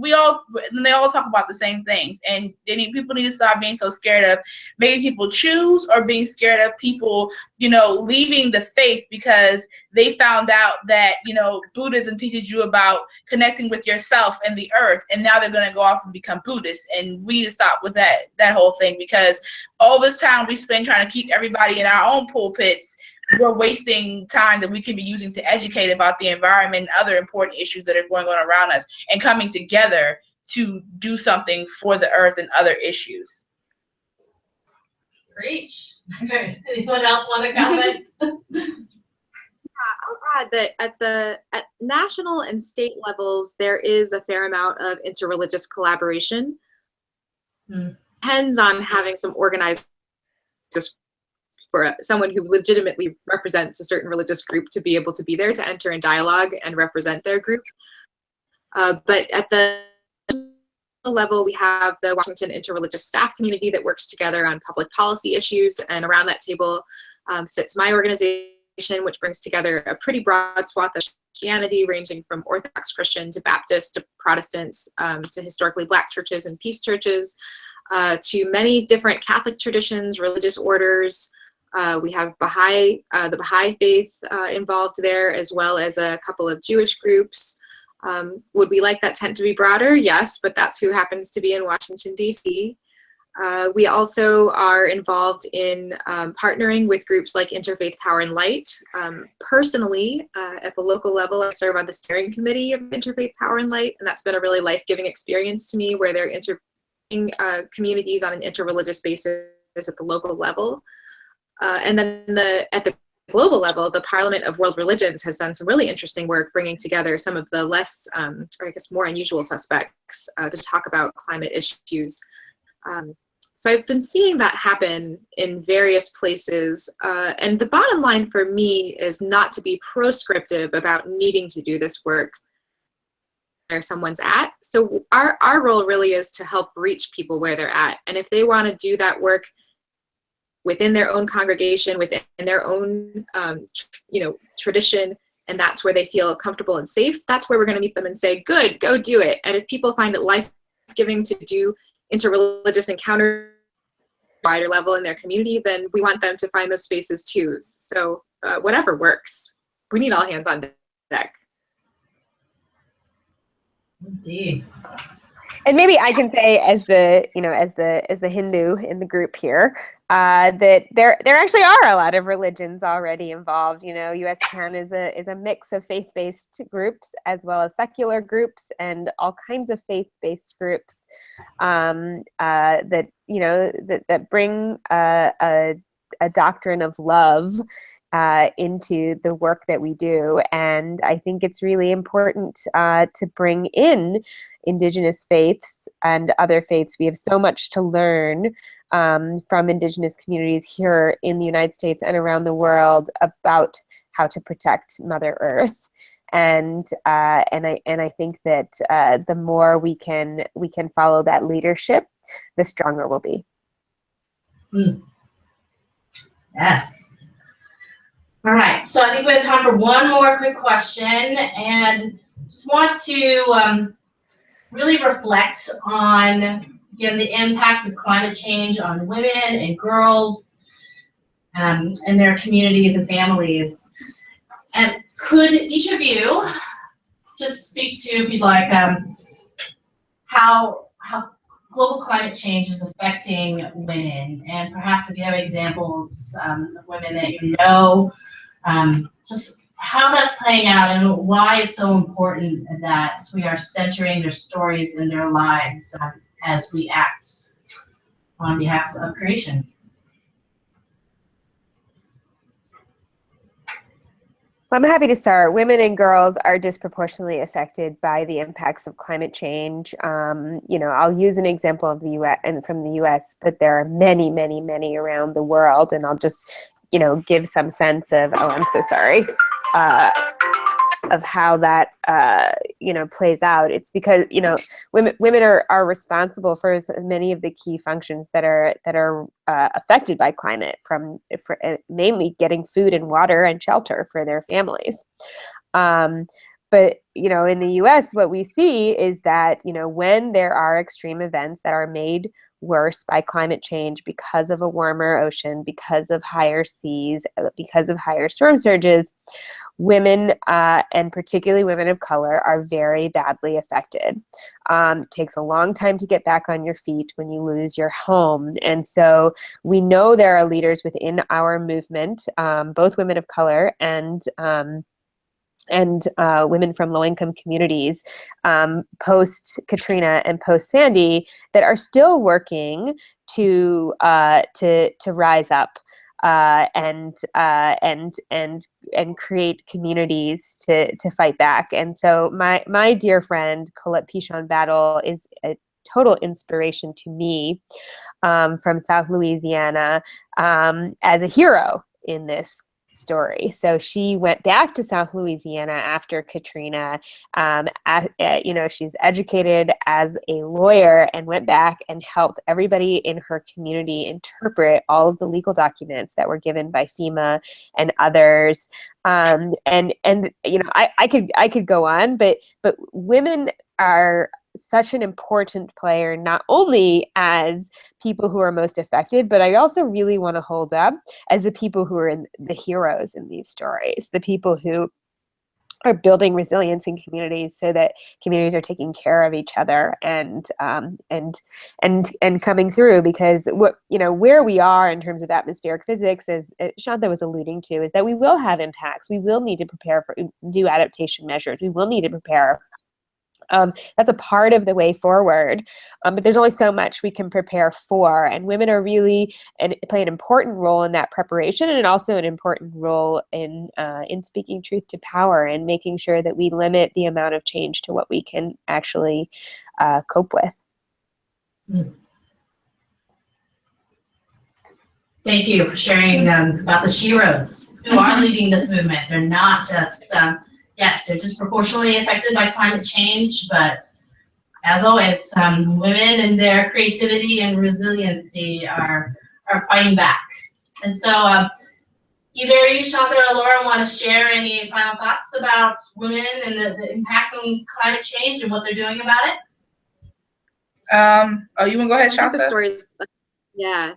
they all talk about the same things. And people need to stop being so scared of making people choose, or being scared of people, you know, leaving the faith because they found out that, you know, Buddhism teaches you about connecting with yourself and the earth, and now they're going to go off and become Buddhists. And we need to stop with that whole thing, because all this time we spend trying to keep everybody in our own pulpits, we're wasting time that we can be using to educate about the environment and other important issues that are going on around us, and coming together to do something for the earth and other issues. Preach. Anyone else want to comment? I'll add that at national and state levels, there is a fair amount of interreligious collaboration. Depends on having some organized, just for someone who legitimately represents a certain religious group to be able to be there to enter in dialogue and represent their group. But at the level, we have the Washington Interreligious Staff Community that works together on public policy issues, and around that table sits my organization, which brings together a pretty broad swath of Christianity, ranging from Orthodox Christian to Baptist to Protestants, to historically Black churches and peace churches, to many different Catholic traditions, religious orders. We have the Baha'i faith involved there, as well as a couple of Jewish groups. Would we like that tent to be broader? Yes, but that's who happens to be in Washington, D.C. We also are involved in partnering with groups like Interfaith Power and Light. Personally, at the local level, I serve on the steering committee of Interfaith Power and Light, and that's been a really life-giving experience to me, where they're interviewing communities on an interreligious basis at the local level. And then at the global level, the Parliament of World Religions has done some really interesting work bringing together some of the less, or I guess more unusual suspects to talk about climate issues. So I've been seeing that happen in various places. And the bottom line for me is not to be proscriptive about needing to do this work where someone's at. So our role really is to help reach people where they're at. And if they want to do that work within their own congregation, within their own tradition, and that's where they feel comfortable and safe, that's where we're going to meet them and say, good, go do it. And if people find it life-giving to do interreligious encounters at a wider level in their community, then we want them to find those spaces too. So whatever works. We need all hands on deck. Indeed. And maybe I can say, as the Hindu in the group here, that there actually are a lot of religions already involved. USCAN is a mix of faith-based groups as well as secular groups and all kinds of faith-based groups that bring a doctrine of love into the work that we do. And I think it's really important to bring in indigenous faiths and other faiths. We have so much to learn from indigenous communities here in the United States and around the world about how to protect Mother Earth. And I think that the more we can follow that leadership, the stronger we'll be. Yes. All right, so I think we have time for one more quick question, and just want to really reflect on, again, the impact of climate change on women and girls and their communities and families. And could each of you just speak to, if you'd like, how global climate change is affecting women, and perhaps if you have examples of women that you know, just how that's playing out and why it's so important that we are centering their stories and their lives as we act on behalf of creation. I'm happy to start. Women and girls are disproportionately affected by the impacts of climate change. I'll use an example of the U.S. and from the U.S., but there are many, many, many around the world, and I'll just give some sense of, I'm so sorry, of how that, plays out. It's because, women are responsible for many of the key functions that are affected by climate, for mainly getting food and water and shelter for their families. But, in the U.S., what we see is that, when there are extreme events that are made worse by climate change because of a warmer ocean, because of higher seas, because of higher storm surges, women, and particularly women of color, are very badly affected. It takes a long time to get back on your feet when you lose your home. And so we know there are leaders within our movement, both women of color and women from low-income communities, post Katrina and post Sandy, that are still working to rise up and create communities to fight back. And so my dear friend Colette Pichon Battle is a total inspiration to me, from South Louisiana, as a hero in this story. So she went back to South Louisiana after Katrina. She's educated as a lawyer and went back and helped everybody in her community interpret all of the legal documents that were given by FEMA and others. I could go on, but women are such an important player, not only as people who are most affected, but I also really want to hold up as the people who are the heroes in these stories, the people who are building resilience in communities so that communities are taking care of each other and coming through. Because where we are in terms of atmospheric physics, as Shantha was alluding to, is that we will have impacts. We will need to prepare do adaptation measures. We will need to prepare. That's a part of the way forward, but there's only so much we can prepare for, and women are really play an important role in that preparation, and also an important role in speaking truth to power and making sure that we limit the amount of change to what we can actually cope with. Thank you for sharing about the sheroes who are leading this movement. They're not just, yes, they're disproportionately affected by climate change, but as always, women and their creativity and resiliency are fighting back. And so either you, Shantha or Laura, want to share any final thoughts about women and the impact on climate change and what they're doing about it? Oh, you want to go ahead, Shantha? The stories, yeah.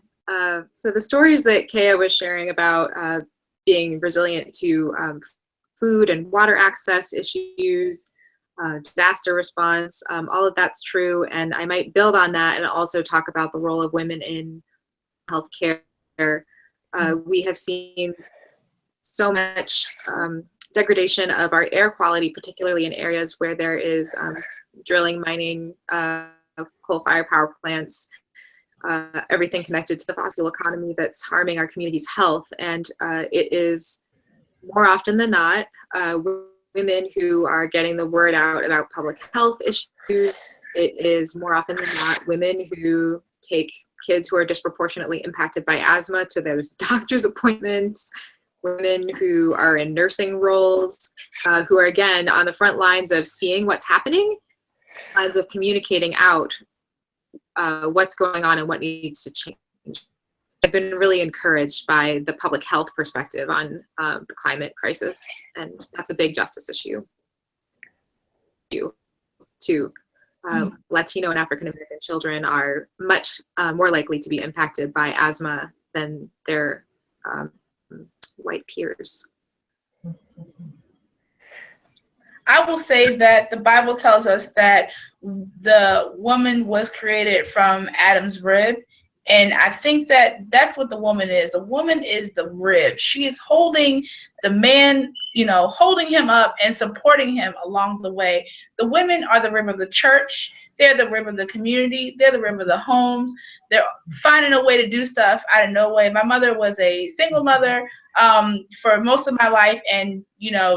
So the stories that Keya was sharing about being resilient to food and water access issues, disaster response, all of that's true. And I might build on that and also talk about the role of women in healthcare. We have seen so much degradation of our air quality, particularly in areas where there is drilling, mining, coal-fired power plants, everything connected to the fossil economy that's harming our community's health. And it is more often than not women who are getting the word out about public health issues. It is more often than not women who take kids who are disproportionately impacted by asthma to those doctor's appointments, women who are in nursing roles, who are again on the front lines of seeing what's happening, lines of communicating out what's going on and what needs to change. I've been really encouraged by the public health perspective on the climate crisis, and that's a big justice issue. To Latino and African American children are much more likely to be impacted by asthma than their white peers. I will say that the Bible tells us that the woman was created from Adam's rib. And I think that that's what the woman is. The woman is the rib. She is holding the man, holding him up and supporting him along the way. The women are the rib of the church. They're the rib of the community. They're the rib of the homes. They're finding a way to do stuff out of no way. My mother was a single mother for most of my life. And,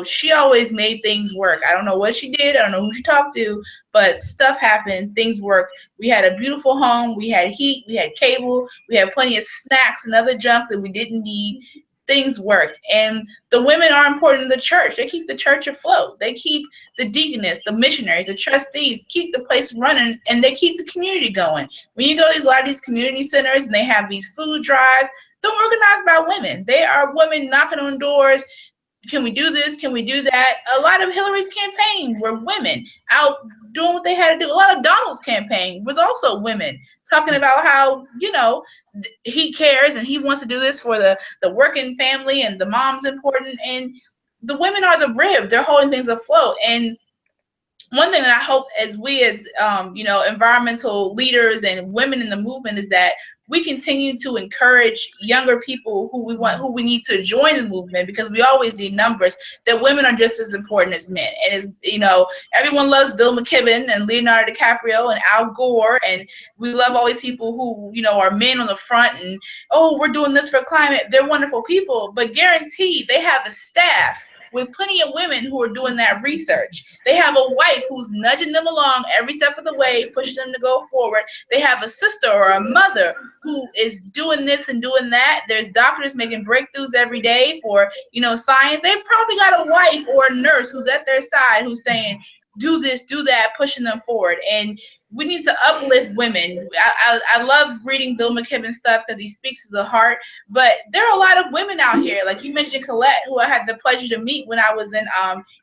she always made things work. I don't know what she did. I don't know who she talked to, but stuff happened. Things worked. We had a beautiful home. We had heat. We had cable. We had plenty of snacks and other junk that we didn't need. Things worked. And the women are important in the church. They keep the church afloat. They keep the deaconess, the missionaries, the trustees, keep the place running, and they keep the community going. When you go to a lot of these community centers and they have these food drives, they're organized by women. They are women knocking on doors. Can we do this? Can we do that? A lot of Hillary's campaign were women out doing what they had to do. A lot of Donald's campaign was also women talking about how, he cares and he wants to do this for the working family and the mom's important. And the women are the rib. They're holding things afloat. And one thing that I hope as we as, environmental leaders and women in the movement is that we continue to encourage younger people who we need to join the movement, because we always need numbers, that women are just as important as men. And as everyone loves Bill McKibben and Leonardo DiCaprio and Al Gore, and we love all these people who, are men on the front and, oh, we're doing this for climate. They're wonderful people, but guaranteed they have a staff with plenty of women who are doing that research. They have a wife who's nudging them along every step of the way, pushing them to go forward. They have a sister or a mother who is doing this and doing that. There's doctors making breakthroughs every day for, science. They probably got a wife or a nurse who's at their side who's saying, do this, do that, pushing them forward. And we need to uplift women. I love reading Bill McKibben stuff because he speaks to the heart, but there are a lot of women out here. Like you mentioned Colette, who I had the pleasure to meet when I was in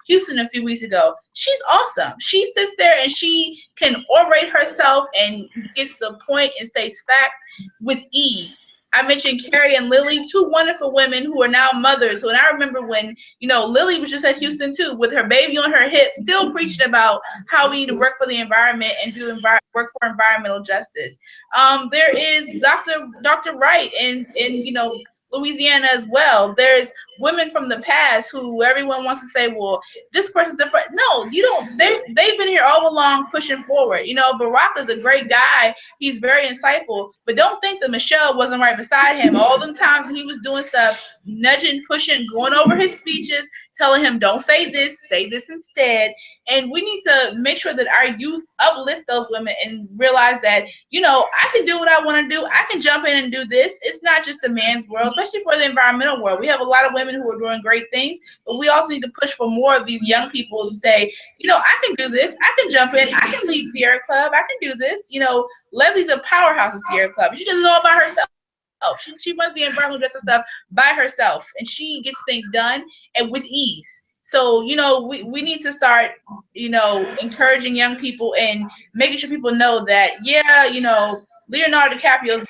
Houston a few weeks ago. She's awesome. She sits there and she can orate herself and gets the point and states facts with ease. I mentioned Carrie and Lily, two wonderful women who are now mothers. And I remember when, Lily was just at Houston too, with her baby on her hip, still preaching about how we need to work for the environment and work for environmental justice. There is Dr. Wright in Louisiana as well. There's women from the past who everyone wants to say, well, this person's different. No, you don't. They've been here all along pushing forward. You know, Barack is a great guy. He's very insightful. But don't think that Michelle wasn't right beside him. All the times he was doing stuff, nudging, pushing, going over his speeches, telling him, don't say this instead. And we need to make sure that our youth uplift those women and realize that, you know, I can do what I want to do. I can jump in and do this. It's not just a man's world, especially for the environmental world. We have a lot of women who are doing great things, but we also need to push for more of these young people to say, you know, I can do this. I can jump in. I can lead Sierra Club. I can do this. You know, Leslie's a powerhouse of Sierra Club. She does it all by herself. She runs the environmental justice stuff by herself, and she gets things done and with ease. So, you know, we need to start, you know, encouraging young people and making sure people know that, yeah, you know, Leonardo DiCaprio's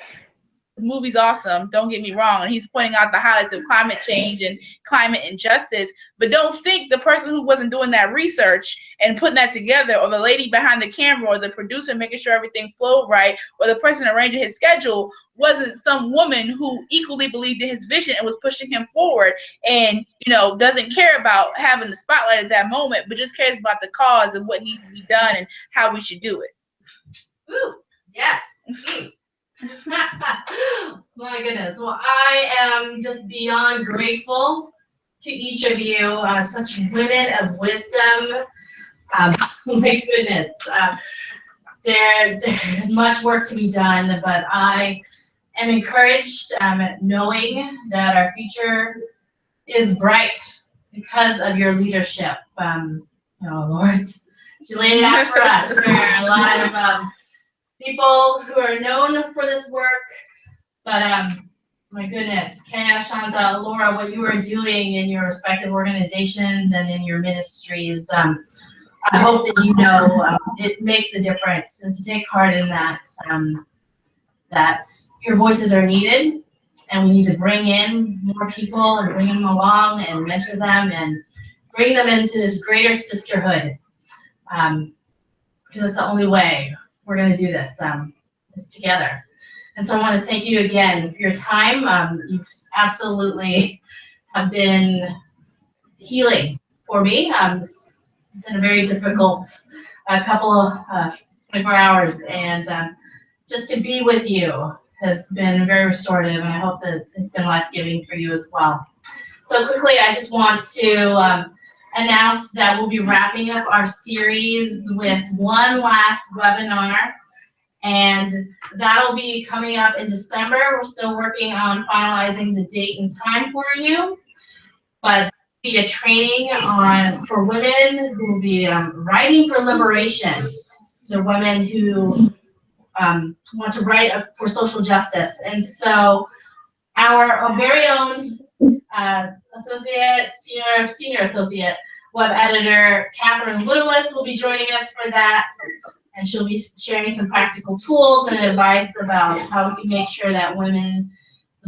movie's awesome, don't get me wrong, and he's pointing out the highlights of climate change and climate injustice, but don't think the person who wasn't doing that research and putting that together, or the lady behind the camera, or the producer making sure everything flowed right, or the person arranging his schedule wasn't some woman who equally believed in his vision and was pushing him forward, and, you know, doesn't care about having the spotlight at that moment, but just cares about the cause and what needs to be done and how we should do it. Ooh, yes. My goodness. Well, I am just beyond grateful to each of you, such women of wisdom. My goodness. There's much work to be done, but I am encouraged, knowing that our future is bright because of your leadership. You know, Lord, she laid it out for us. There are a lot of people who are known for this work, but my goodness, Keya, Shantha, Alaura, what you are doing in your respective organizations and in your ministries, I hope that you know it makes a difference, and to take heart in that, that your voices are needed, and we need to bring in more people and bring them along and mentor them and bring them into this greater sisterhood, because it's the only way we're going to do this, is together. And so I want to thank you again for your time. You absolutely have been healing for me. It's been a very difficult couple of 24 hours, and just to be with you has been very restorative, and I hope that it's been life-giving for you as well. So quickly, I just want to announce that we'll be wrapping up our series with one last webinar, and that'll be coming up in December. We're still working on finalizing the date and time for you, but be a training for women who will be writing for liberation. So women who want to write for social justice. And so our very own senior associate web editor, Catherine Littlewith, will be joining us for that. And she'll be sharing some practical tools and advice about how we can make sure that women's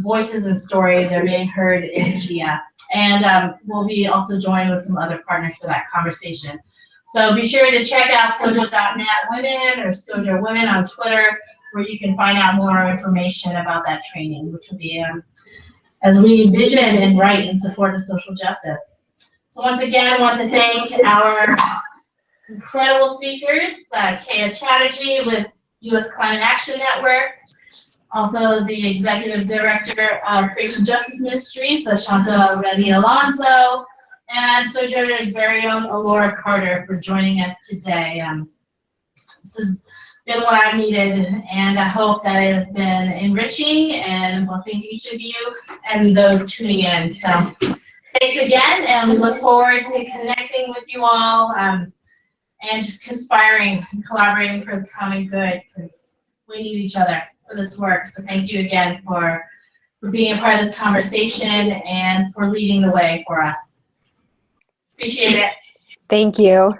voices and stories are being heard in media. And we'll be also joined with some other partners for that conversation. So be sure to check out sojo.net women or Sojo Women on Twitter, where you can find out more information about that training, which will be as we vision and write in support of social justice. So once again, I want to thank our incredible speakers, Keya Chatterjee with U.S. Climate Action Network, also the Executive Director of Creation Justice Ministries, Shantha Ready Alonso, and Sojourners' very own Alaura Carter for joining us today. This has been what I've needed, and I hope that it has been enriching and a blessing to each of you and those tuning in. So thanks again, and we look forward to connecting with you all and just conspiring and collaborating for the common good, because we need each other for this work. So thank you again for being a part of this conversation and for leading the way for us. Appreciate it. Thank you.